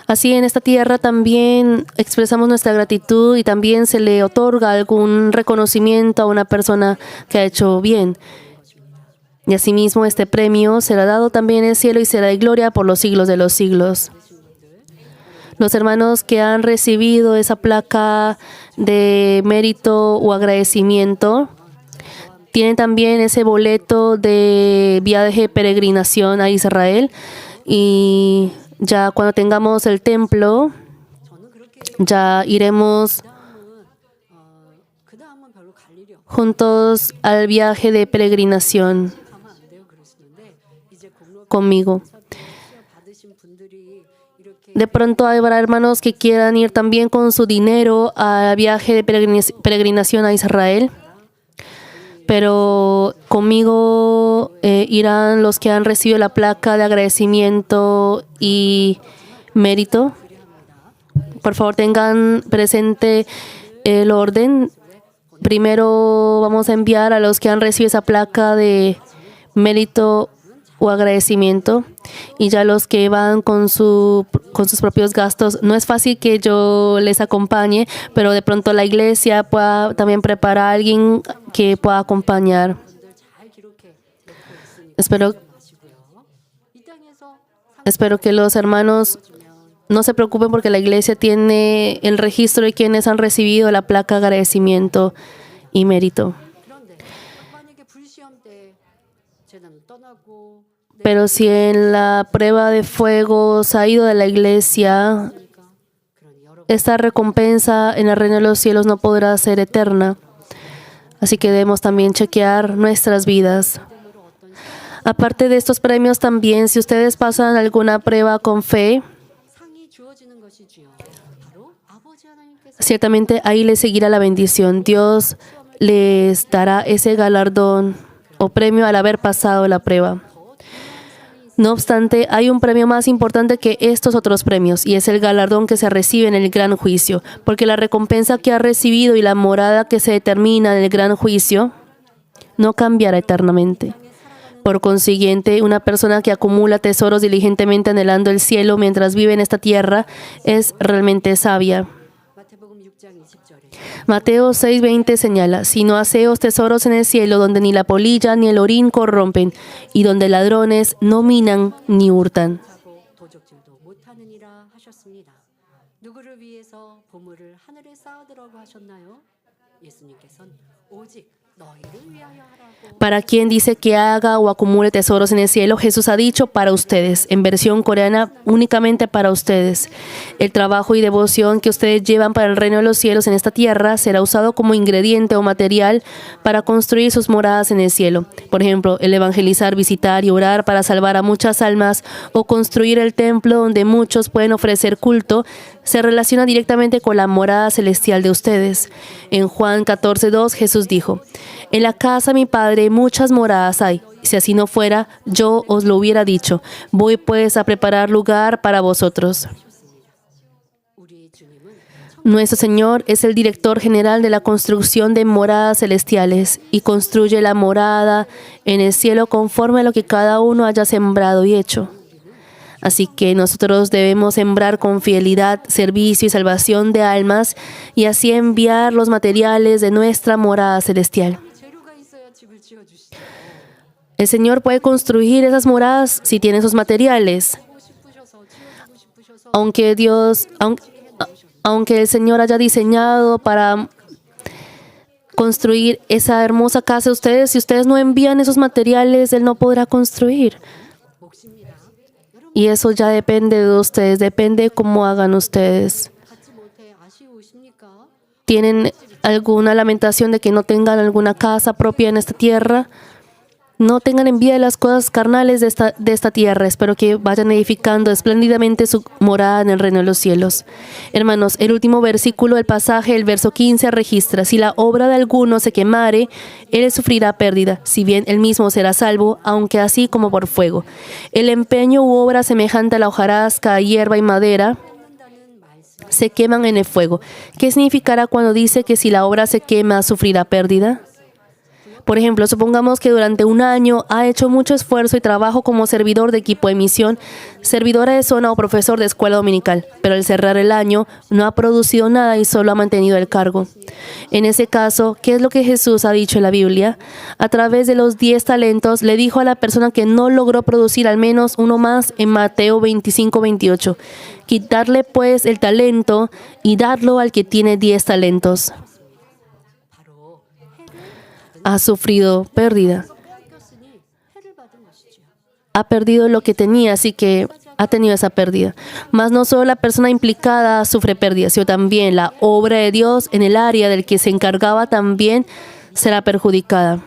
Así en esta tierra también expresamos nuestra gratitud y también se le otorga algún reconocimiento a una persona que ha hecho bien. Y asimismo este premio será dado también en el cielo y será de gloria por los siglos de los siglos. Los hermanos que han recibido esa placa de mérito o agradecimiento tienen también ese boleto de viaje de peregrinación a Israel. Y ya cuando tengamos el templo, ya iremos juntos al viaje de peregrinación conmigo. De pronto habrá hermanos que quieran ir también con su dinero al viaje de peregrinación a Israel, pero conmigo irán los que han recibido la placa de agradecimiento y mérito. Por favor, tengan presente el orden. Primero vamos a enviar a los que han recibido esa placa de mérito o agradecimiento, y ya los que van con sus propios gastos. No es fácil que yo les acompañe, pero de pronto la iglesia pueda también preparar a alguien que pueda acompañar. Espero que los hermanos no se preocupen, porque la iglesia tiene el registro de quienes han recibido la placa de agradecimiento y mérito. Pero si en la prueba de fuego se ha ido de la iglesia, esta recompensa en el reino de los cielos no podrá ser eterna. Así que debemos también chequear nuestras vidas. Aparte de estos premios también, si ustedes pasan alguna prueba con fe, ciertamente ahí les seguirá la bendición. Dios les dará ese galardón o premio al haber pasado la prueba. No obstante, hay un premio más importante que estos otros premios, y es el galardón que se recibe en el gran juicio, porque la recompensa que ha recibido y la morada que se determina en el gran juicio no cambiará eternamente. Por consiguiente, una persona que acumula tesoros diligentemente anhelando el cielo mientras vive en esta tierra es realmente sabia. Mateo 6:20 señala: sino haceos tesoros en el cielo, donde ni la polilla ni el orín corrompen, y donde ladrones no minan ni hurtan. Para quien dice que haga o acumule tesoros en el cielo, Jesús ha dicho para ustedes, en versión coreana, únicamente para ustedes. El trabajo y devoción que ustedes llevan para el reino de los cielos en esta tierra será usado como ingrediente o material para construir sus moradas en el cielo. Por ejemplo, el evangelizar, visitar y orar para salvar a muchas almas, o construir el templo donde muchos pueden ofrecer culto, se relaciona directamente con la morada celestial de ustedes. En Juan 14:2 Jesús dijo: en la casa de mi Padre muchas moradas hay. Si así no fuera, yo os lo hubiera dicho. Voy pues a preparar lugar para vosotros. Nuestro Señor es el director general de la construcción de moradas celestiales y construye la morada en el cielo conforme a lo que cada uno haya sembrado y hecho. Así que nosotros debemos sembrar con fidelidad, servicio y salvación de almas, y así enviar los materiales de nuestra morada celestial. El Señor puede construir esas moradas si tiene esos materiales. Aunque el Señor haya diseñado para construir esa hermosa casa de ustedes, si ustedes no envían esos materiales, Él no podrá construir. Y eso ya depende de ustedes, depende de cómo hagan ustedes. ¿Tienen alguna lamentación de que no tengan alguna casa propia en esta tierra? No tengan envidia de las cosas carnales de esta tierra. Espero que vayan edificando espléndidamente su morada en el reino de los cielos. Hermanos, el último versículo del pasaje, el verso 15, registra: si la obra de alguno se quemare, él sufrirá pérdida, si bien él mismo será salvo, aunque así como por fuego. El empeño u obra semejante a la hojarasca, hierba y madera se queman en el fuego. ¿Qué significará cuando dice que si la obra se quema, sufrirá pérdida? Por ejemplo, supongamos que durante un año ha hecho mucho esfuerzo y trabajo como servidor de equipo de misión, servidora de zona o profesor de escuela dominical, pero al cerrar el año no ha producido nada y solo ha mantenido el cargo. En ese caso, ¿qué es lo que Jesús ha dicho en la Biblia? A través de los 10 talentos, le dijo a la persona que no logró producir al menos uno más en Mateo 25:28. Quitarle pues el talento y darlo al que tiene 10 talentos. ha sufrido pérdida. Ha perdido lo que tenía, así que ha tenido esa pérdida. Mas no solo la persona implicada sufre pérdida, sino también la obra de Dios en el área del que se encargaba también será perjudicada.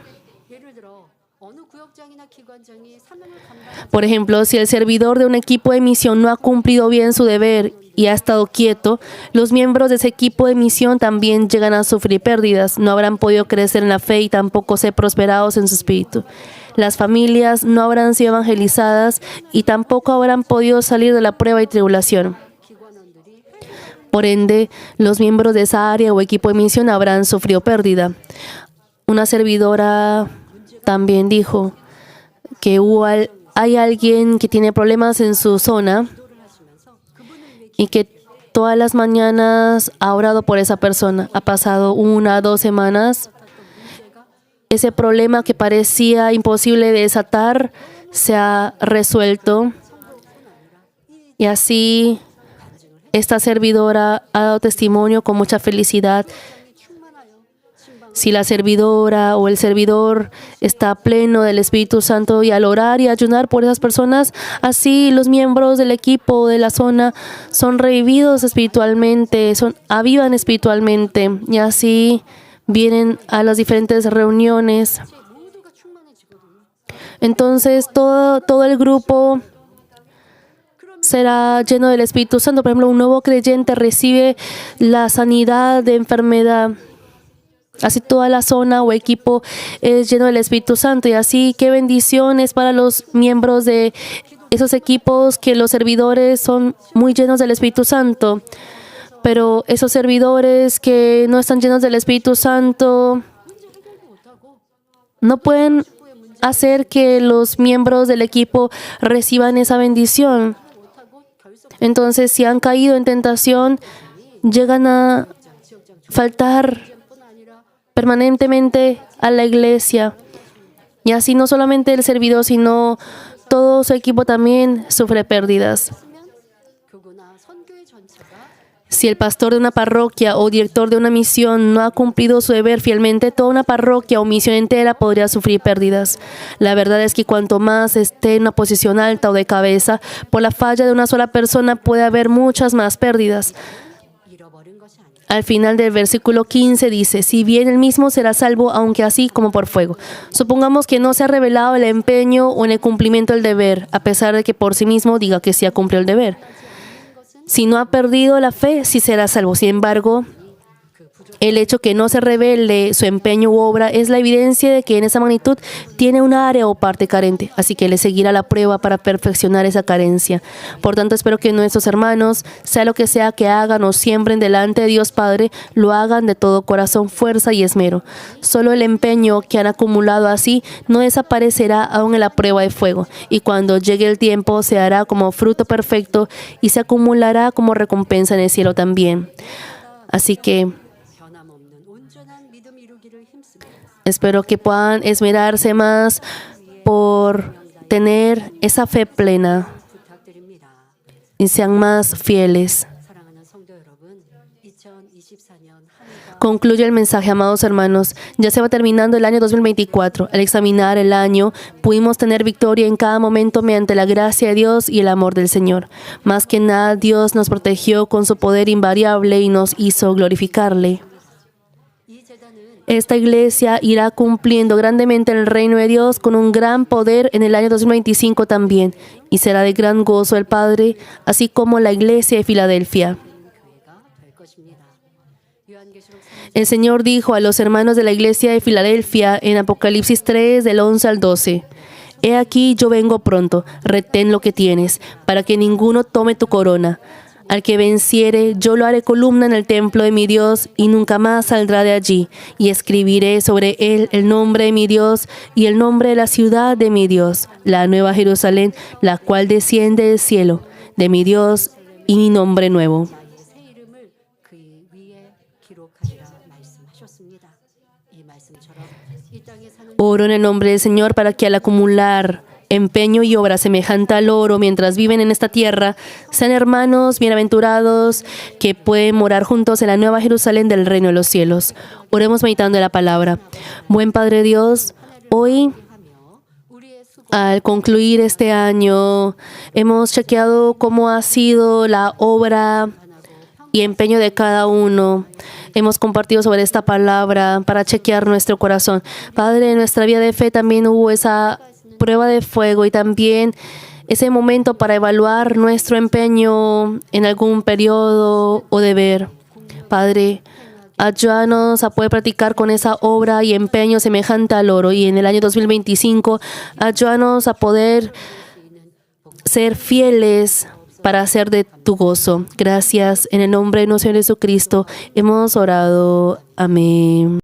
Por ejemplo, si el servidor de un equipo de misión no ha cumplido bien su deber y ha estado quieto, los miembros de ese equipo de misión también llegan a sufrir pérdidas. No habrán podido crecer en la fe y tampoco ser prosperados en su espíritu. Las familias no habrán sido evangelizadas y tampoco habrán podido salir de la prueba y tribulación. Por ende, los miembros de esa área o equipo de misión habrán sufrido pérdida. Una servidora también dijo que hay alguien que tiene problemas en su zona y que todas las mañanas ha orado por esa persona. Ha pasado 1 o 2 semanas. Ese problema que parecía imposible de desatar se ha resuelto. Y así esta servidora ha dado testimonio con mucha felicidad. Si la servidora o el servidor está pleno del Espíritu Santo y al orar y ayunar por esas personas, así los miembros del equipo de la zona son revividos espiritualmente, avivan espiritualmente y así vienen a las diferentes reuniones. Entonces todo el grupo será lleno del Espíritu Santo. Por ejemplo, un nuevo creyente recibe la sanidad de enfermedad. Así toda la zona o equipo es lleno del Espíritu Santo. Y así, qué bendiciones para los miembros de esos equipos que los servidores son muy llenos del Espíritu Santo. Pero esos servidores que no están llenos del Espíritu Santo no pueden hacer que los miembros del equipo reciban esa bendición. Entonces, si han caído en tentación, llegan a faltar permanentemente a la iglesia. Y así no solamente el servidor, sino todo su equipo también sufre pérdidas. Si el pastor de una parroquia o director de una misión no ha cumplido su deber fielmente, toda una parroquia o misión entera podría sufrir pérdidas. La verdad es que cuanto más esté en una posición alta o de cabeza, por la falla de una sola persona puede haber muchas más pérdidas. Al final del versículo 15 dice, si bien él mismo será salvo, aunque así como por fuego. Supongamos que no se ha revelado el empeño o en el cumplimiento del deber, a pesar de que por sí mismo diga que sí ha cumplido el deber. Si no ha perdido la fe, sí será salvo. Sin embargo, el hecho que no se revele su empeño u obra es la evidencia de que en esa magnitud tiene una área o parte carente. Así que le seguirá la prueba para perfeccionar esa carencia. Por tanto, espero que nuestros hermanos, sea lo que sea que hagan o siembren delante de Dios Padre, lo hagan de todo corazón, fuerza y esmero. Solo el empeño que han acumulado así no desaparecerá aún en la prueba de fuego. Y cuando llegue el tiempo, se hará como fruto perfecto y se acumulará como recompensa en el cielo también. Así que espero que puedan esmerarse más por tener esa fe plena y sean más fieles. Concluye el mensaje, amados hermanos. Ya se va terminando el año 2024. Al examinar el año, pudimos tener victoria en cada momento mediante la gracia de Dios y el amor del Señor. Más que nada, Dios nos protegió con su poder invariable y nos hizo glorificarle. Esta iglesia irá cumpliendo grandemente en el reino de Dios con un gran poder en el año 2025 también, y será de gran gozo el Padre, así como la iglesia de Filadelfia. El Señor dijo a los hermanos de la iglesia de Filadelfia en Apocalipsis 3, del 11 al 12, «He aquí yo vengo pronto, retén lo que tienes, para que ninguno tome tu corona. Al que venciere, yo lo haré columna en el templo de mi Dios y nunca más saldrá de allí. Y escribiré sobre él el nombre de mi Dios y el nombre de la ciudad de mi Dios, la nueva Jerusalén, la cual desciende del cielo, de mi Dios y mi nombre nuevo». Oro en el nombre del Señor para que al acumular empeño y obra semejante al oro mientras viven en esta tierra, sean hermanos bienaventurados que pueden morar juntos en la nueva Jerusalén del reino de los cielos. Oremos meditando en la palabra. Buen Padre Dios, hoy, al concluir este año, hemos chequeado cómo ha sido la obra y empeño de cada uno. Hemos compartido sobre esta palabra para chequear nuestro corazón. Padre, en nuestra vida de fe también hubo esa prueba de fuego y también ese momento para evaluar nuestro empeño en algún periodo o deber. Padre, ayúdanos a poder practicar con esa obra y empeño semejante al oro. Y en el año 2025, ayúdanos a poder ser fieles para hacer de tu gozo. Gracias. En el nombre de nuestro Señor Jesucristo hemos orado. Amén.